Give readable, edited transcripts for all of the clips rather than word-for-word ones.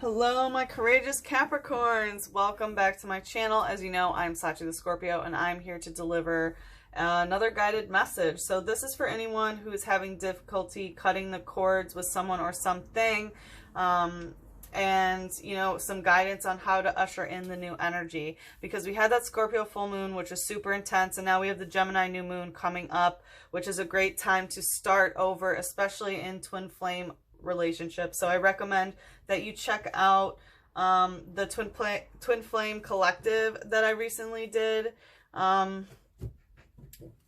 Hello, my courageous Capricorns. Welcome back to my channel. As you know, I'm Sachi the Scorpio, and I'm here to deliver another guided message. So this is for anyone who is having difficulty cutting the cords with someone or something, and, you know, some guidance on how to usher in the new energy. Because we had that Scorpio Full Moon, which is super intense, and now we have the Gemini New Moon coming up, which is a great time to start over, especially in twin flame relationship. So I recommend that you check out the twin flame collective that I recently did,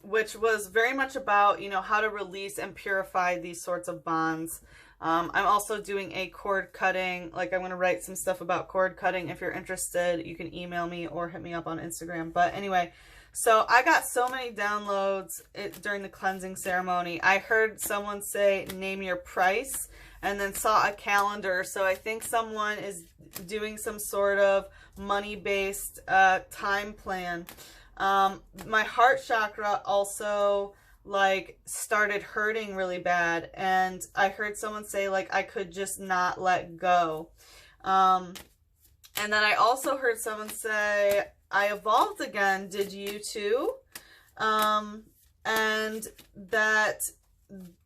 which was very much about, you know, how to release and purify these sorts of bonds. I'm also doing a cord cutting, like I'm going to write some stuff about cord cutting. If you're interested, you can email me or hit me up on Instagram. But anyway, so I got so many downloads during the cleansing ceremony. I heard someone say, name your price, and then saw a calendar. So I think someone is doing some sort of money-based time plan. My heart chakra also like started hurting really bad. And I heard someone say like, I could just not let go. And then I also heard someone say, I evolved again. Did you too? And that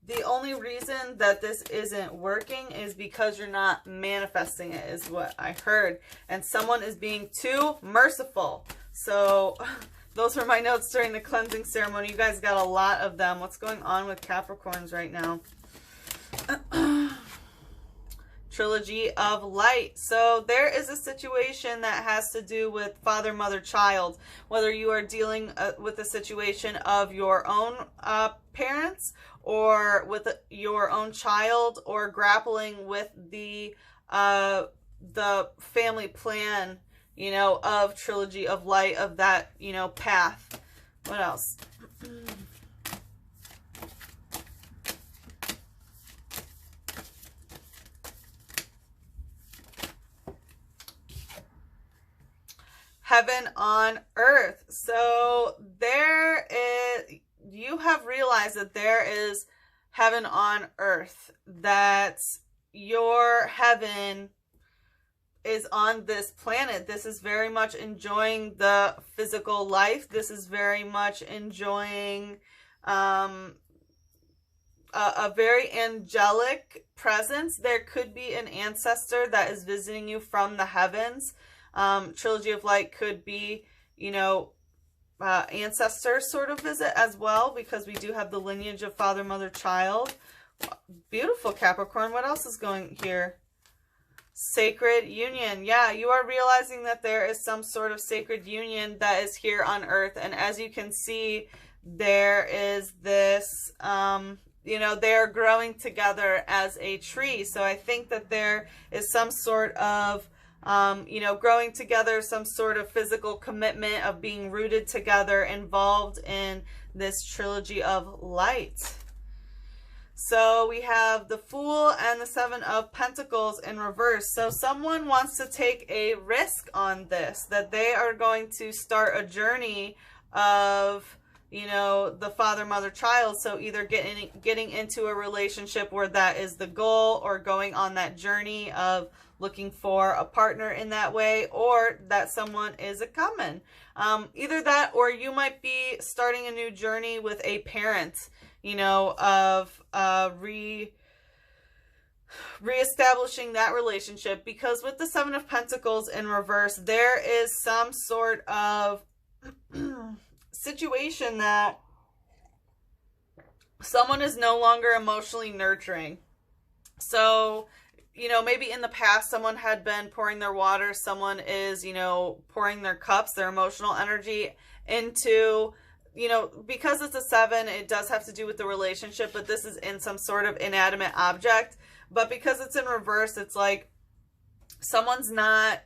the only reason that this isn't working is because you're not manifesting it, is what I heard. And someone is being too merciful. So those were my notes during the cleansing ceremony. You guys got a lot of them. What's going on with Capricorns right now? Trilogy of light. So there is a situation that has to do with father, mother, child. Whether you are dealing with a situation of your own parents, or with your own child, or grappling with the family plan, you know, of trilogy of light, of that, you know, path. What else? Heaven on earth. So there is, you have realized that there is heaven on earth, that your heaven is on this planet. This is very much enjoying the physical life. This is very much enjoying a very angelic presence. There could be an ancestor that is visiting you from the heavens. Trilogy of light could be, you know, ancestor sort of visit as well, because we do have the lineage of father, mother, child. Beautiful, Capricorn. What else is going here? Sacred union. Yeah, you are realizing that there is some sort of sacred union that is here on earth. And as you can see, there is this, you know, they're growing together as a tree. So I think that there is some sort of you know, growing together, some sort of physical commitment of being rooted together, involved in this trilogy of light. So we have the Fool and the Seven of Pentacles in reverse. So someone wants to take a risk on this, that they are going to start a journey of, you know, the father, mother, child. So either getting into a relationship where that is the goal, or going on that journey of looking for a partner in that way, or that someone is a coming. Either that, or you might be starting a new journey with a parent, you know, of reestablishing that relationship. Because with the Seven of Pentacles in reverse, there is some sort of situation that someone is no longer emotionally nurturing. So, you know, maybe in the past someone had been pouring their water, someone is, you know, pouring their cups, their emotional energy into, you know, because it's a 7, it does have to do with the relationship, but this is in some sort of inanimate object. But because it's in reverse, it's like someone's not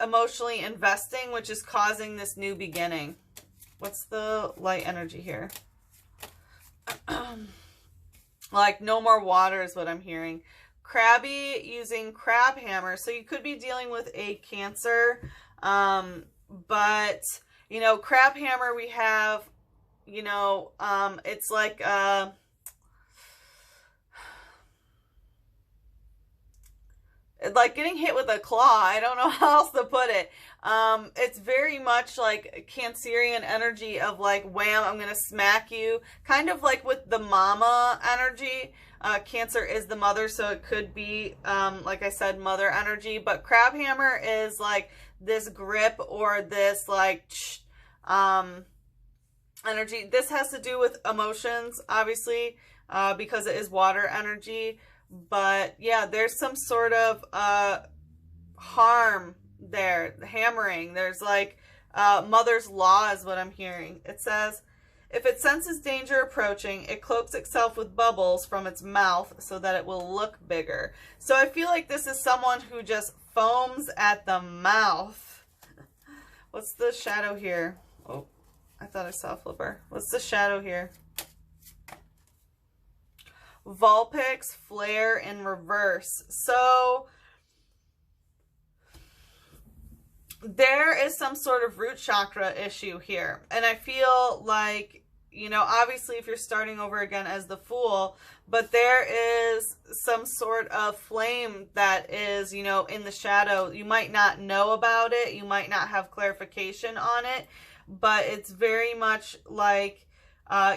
emotionally investing, which is causing this new beginning. What's the light energy here? Like no more water is what I'm hearing. Crabby using crab hammer. So you could be dealing with a Cancer. But, you know, crab hammer, we have, you know, it's like like getting hit with a claw. I don't know how else to put it. It's very much like Cancerian energy of like, wham, I'm going to smack you. Kind of like with the mama energy. Cancer is the mother, so it could be, like I said, mother energy. But crab hammer is like this grip or this like energy. This has to do with emotions, obviously, because it is water energy. But yeah, there's some sort of harm there, hammering. There's like mother's law is what I'm hearing. It says, if it senses danger approaching, it cloaks itself with bubbles from its mouth so that it will look bigger. So I feel like this is someone who just foams at the mouth. What's the shadow here? Oh, I thought I saw a flipper. What's the shadow here? Vulpix, flare in reverse. So there is some sort of root chakra issue here. And I feel like, you know, obviously if you're starting over again as the Fool, but there is some sort of flame that is, you know, in the shadow. You might not know about it. You might not have clarification on it, but it's very much like,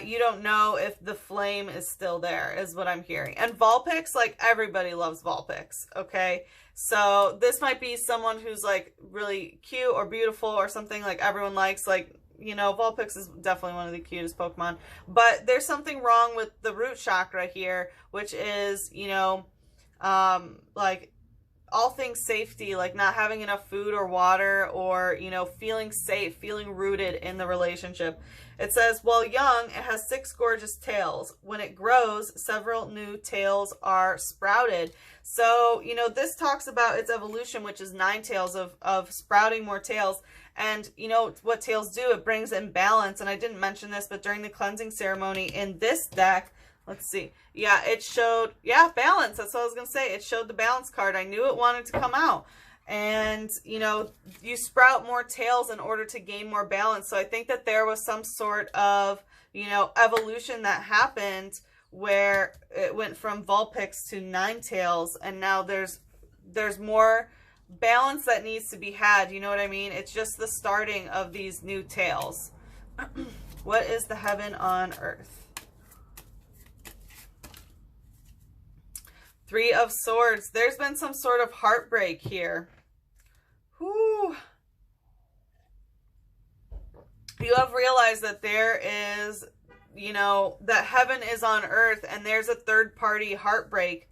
you don't know if the flame is still there, is what I'm hearing. And Vulpix, like everybody loves Vulpix, okay? So this might be someone who's like really cute or beautiful or something like everyone likes. Like, you know, Vulpix is definitely one of the cutest Pokemon. But there's something wrong with the root chakra here, which is, you know, like all things safety, like not having enough food or water or, you know, feeling safe, feeling rooted in the relationship. It says, while young, it has 6 gorgeous tails. When it grows, several new tails are sprouted. So, you know, this talks about its evolution, which is 9 tails of sprouting more tails. And, you know, what tails do, it brings in balance. And I didn't mention this, but during the cleansing ceremony in this deck, let's see. Yeah, it showed, yeah, balance. That's what I was going to say. It showed the balance card. I knew it wanted to come out. And, you know, you sprout more tails in order to gain more balance. So I think that there was some sort of, you know, evolution that happened where it went from Vulpix to 9 tails. And now there's more balance that needs to be had. You know what I mean? It's just the starting of these new tails. What is the heaven on earth? 3 of Swords. There's been some sort of heartbreak here. Whew. You have realized that there is, you know, that heaven is on earth and there's a third party heartbreak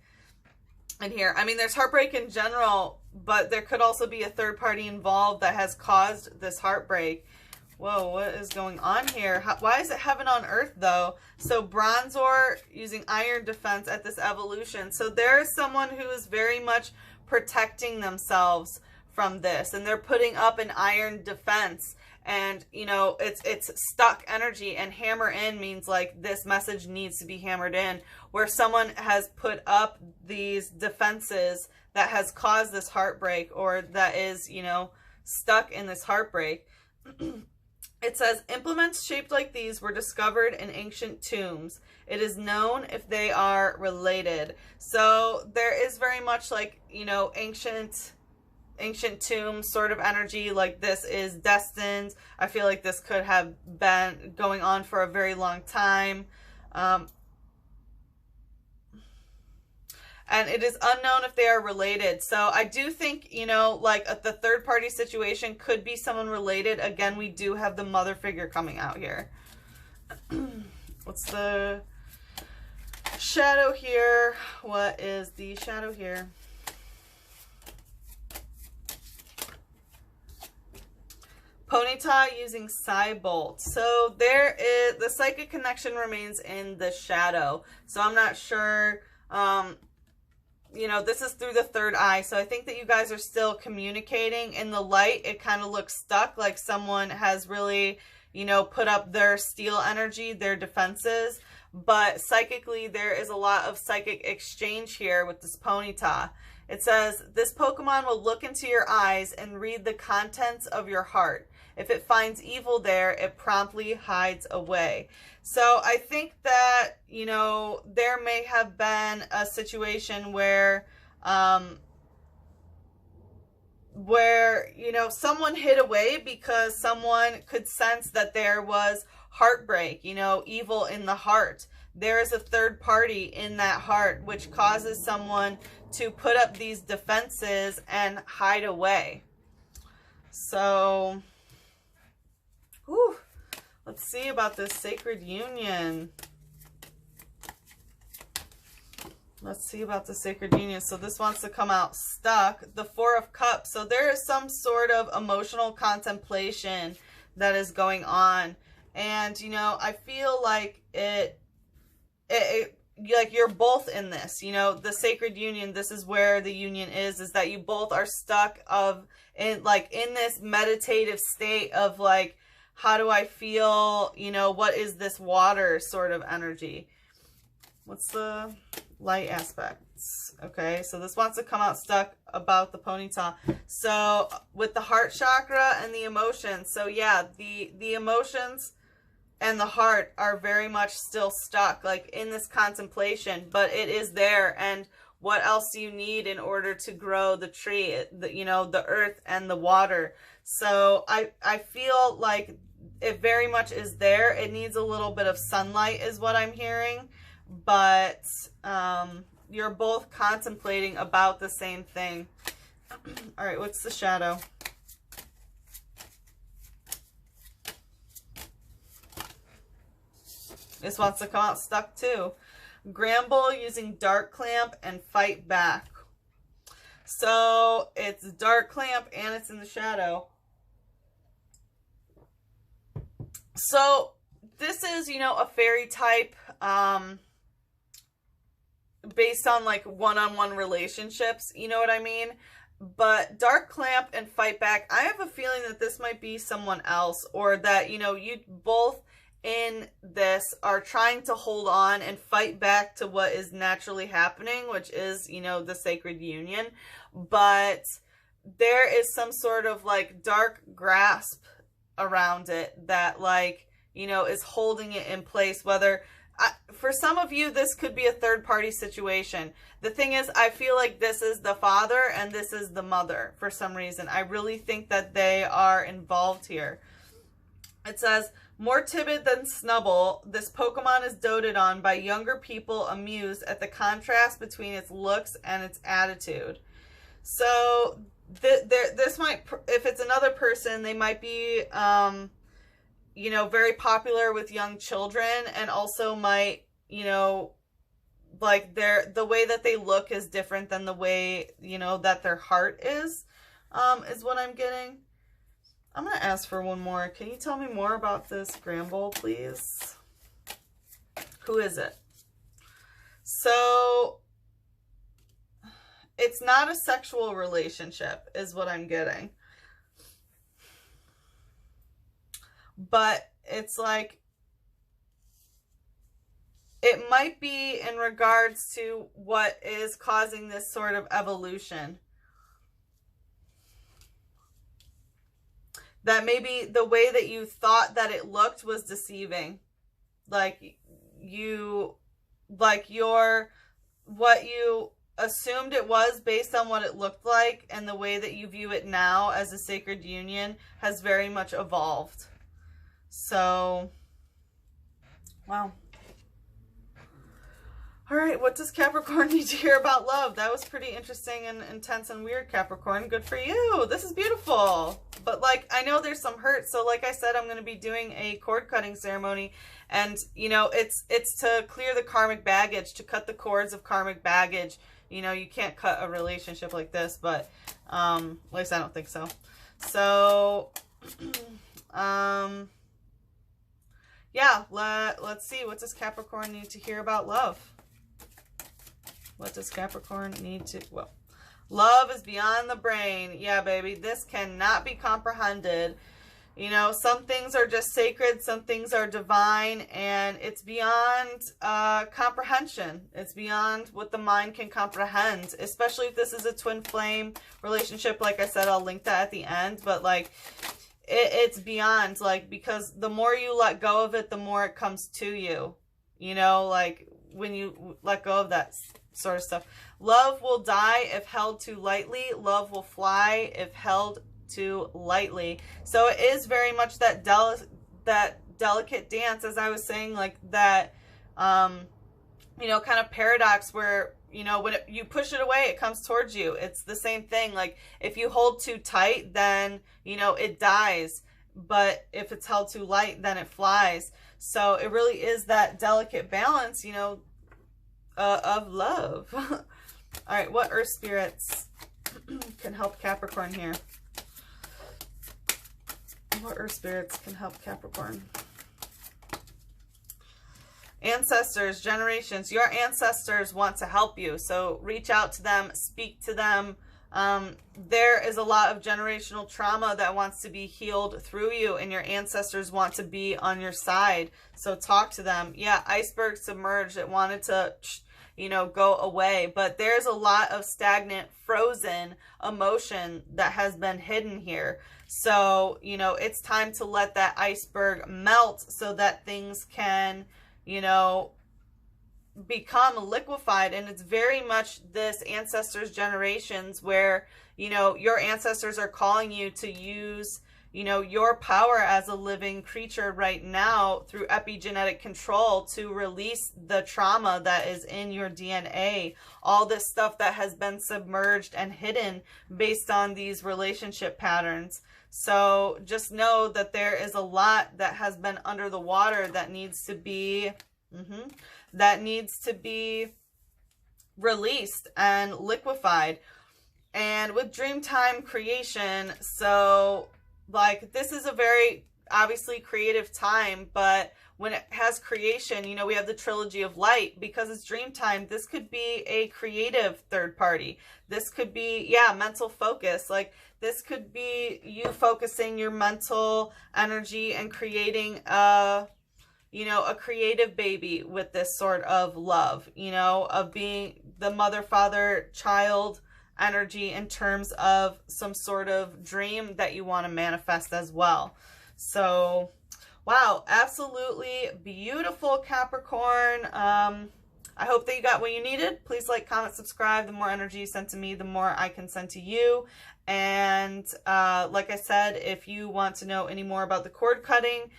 in here. I mean, there's heartbreak in general, but there could also be a third party involved that has caused this heartbreak. Whoa, what is going on here? Why is it heaven on earth, though? So Bronzor using iron defense at this evolution. So there is someone who is very much protecting themselves from this. And they're putting up an iron defense. And, you know, it's stuck energy. And hammer in means like this message needs to be hammered in. Where someone has put up these defenses that has caused this heartbreak. Or that is, you know, stuck in this heartbreak. It says, implements shaped like these were discovered in ancient tombs. It is known if they are related. So there is very much like, you know, ancient tomb sort of energy. Like this is destined. I feel like this could have been going on for a very long time. And it is unknown if they are related. So I do think, you know, like the third party situation could be someone related. Again, we do have the mother figure coming out here. What's the shadow here? What is the shadow here? Ponyta using Psybolt. So there is, the psychic connection remains in the shadow. So I'm not sure, you know, this is through the third eye. So I think that you guys are still communicating. In the light, it kind of looks stuck, like someone has really, you know, put up their steel energy, their defenses. But psychically, there is a lot of psychic exchange here with this Ponyta. It says, this Pokemon will look into your eyes and read the contents of your heart. If it finds evil there, it promptly hides away. So I think that, you know, there may have been a situation where where, you know, someone hid away because someone could sense that there was heartbreak, you know, evil in the heart. There is a third party in that heart, which causes someone to put up these defenses and hide away. So, whew, let's see about this sacred union. Let's see about the sacred union. So this wants to come out stuck. The Four of Cups. So there is some sort of emotional contemplation that is going on. And, you know, I feel like like you're both in this, you know, the sacred union. This is where the union is that you both are stuck in this meditative state of like, how do I feel? You know, what is this water sort of energy? What's the light aspects? Okay, so this wants to come out stuck about the ponytail. So with the heart chakra and the emotions. So yeah, the emotions and the heart are very much still stuck, like in this contemplation, but it is there. And what else do you need in order to grow the tree? You know, the earth and the water. So I feel like it very much is there. It needs a little bit of sunlight is what I'm hearing. But you're both contemplating about the same thing. All right, what's the shadow? This wants to come out stuck too. Gramble using dark clamp and fight back. So it's dark clamp and it's in the shadow. So this is, you know, a fairy type based on like one-on-one relationships, you know what I mean? But dark clamp and fight back, I have a feeling that this might be someone else, or that, you know, you both in this are trying to hold on and fight back to what is naturally happening, which is, you know, the sacred union. But there is some sort of like dark grasp around it that, like, you know, is holding it in place. Whether for some of you, this could be a third party situation. The thing is, I feel like this is the father and this is the mother for some reason. I really think that they are involved here. It says, more timid than Snubble, this Pokemon is doted on by younger people amused at the contrast between its looks and its attitude. So this might, if it's another person, they might be, you know, very popular with young children, and also might, you know, like the way that they look is different than the way, you know, that their heart is what I'm getting. I'm going to ask for one more. Can you tell me more about this Gramble, please? Who is it? So it's not a sexual relationship is what I'm getting. But it's like, it might be in regards to what is causing this sort of evolution. That maybe the way that you thought that it looked was deceiving. Like what you assumed it was based on what it looked like, and the way that you view it now as a sacred union has very much evolved. So, wow. All right, what does Capricorn need to hear about love? That was pretty interesting and intense and weird, Capricorn. Good for you. This is beautiful. But, like, I know there's some hurt. So, like I said, I'm going to be doing a cord cutting ceremony. And, you know, it's to clear the karmic baggage, to cut the cords of karmic baggage. You know, you can't cut a relationship like this, but at least I don't think so. So, yeah, let's see. What does Capricorn need to hear about love? What does Capricorn need to... Well, love is beyond the brain. Yeah, baby. This cannot be comprehended. You know, some things are just sacred. Some things are divine. And it's beyond comprehension. It's beyond what the mind can comprehend. Especially if this is a twin flame relationship. Like I said, I'll link that at the end. But, like, it's beyond. Like, because the more you let go of it, the more it comes to you. You know, like... when you let go of that sort of stuff. Love will die if held too lightly. Love will fly if held too lightly. So it is very much that delicate dance, as I was saying, like that, you know, kind of paradox where, you know, when you push it away, it comes towards you. It's the same thing. Like if you hold too tight, then, you know, it dies. But if it's held too light, then it flies. So it really is that delicate balance, you know, of love. All right, what earth spirits can help Capricorn here? What earth spirits can help Capricorn? Ancestors, generations. Your ancestors want to help you. So reach out to them, speak to them. There is a lot of generational trauma that wants to be healed through you, and your ancestors want to be on your side. So talk to them. Yeah, iceberg submerged. It wanted to, you know, go away. But there's a lot of stagnant, frozen emotion that has been hidden here. So, you know, it's time to let that iceberg melt so that things can, you know, become liquefied. And it's very much this ancestors generations where, you know, your ancestors are calling you to use, you know, your power as a living creature right now through epigenetic control to release the trauma that is in your DNA, all this stuff that has been submerged and hidden based on these relationship patterns. So just know that there is a lot that has been under the water that needs to be released and liquefied. And with Dreamtime creation, so like this is a very obviously creative time, but when it has creation, you know, we have the trilogy of light because it's Dreamtime. This could be a creative third party. This could be, yeah, mental focus. Like this could be you focusing your mental energy and creating you know, a creative baby with this sort of love, you know, of being the mother, father, child energy in terms of some sort of dream that you want to manifest as well. So, wow, absolutely beautiful, Capricorn. I hope that you got what you needed. Please like, comment, subscribe. The more energy you send to me, the more I can send to you. And like I said, if you want to know any more about the cord cutting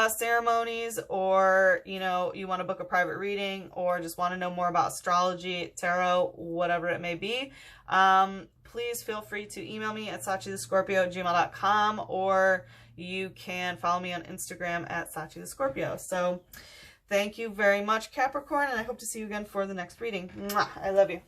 ceremonies, or, you know, you want to book a private reading, or just want to know more about astrology, tarot, whatever it may be, please feel free to email me at sachithescorpio@gmail.com, or you can follow me on Instagram at sachithescorpio. So thank you very much, Capricorn, and I hope to see you again for the next reading. Mwah! I love you.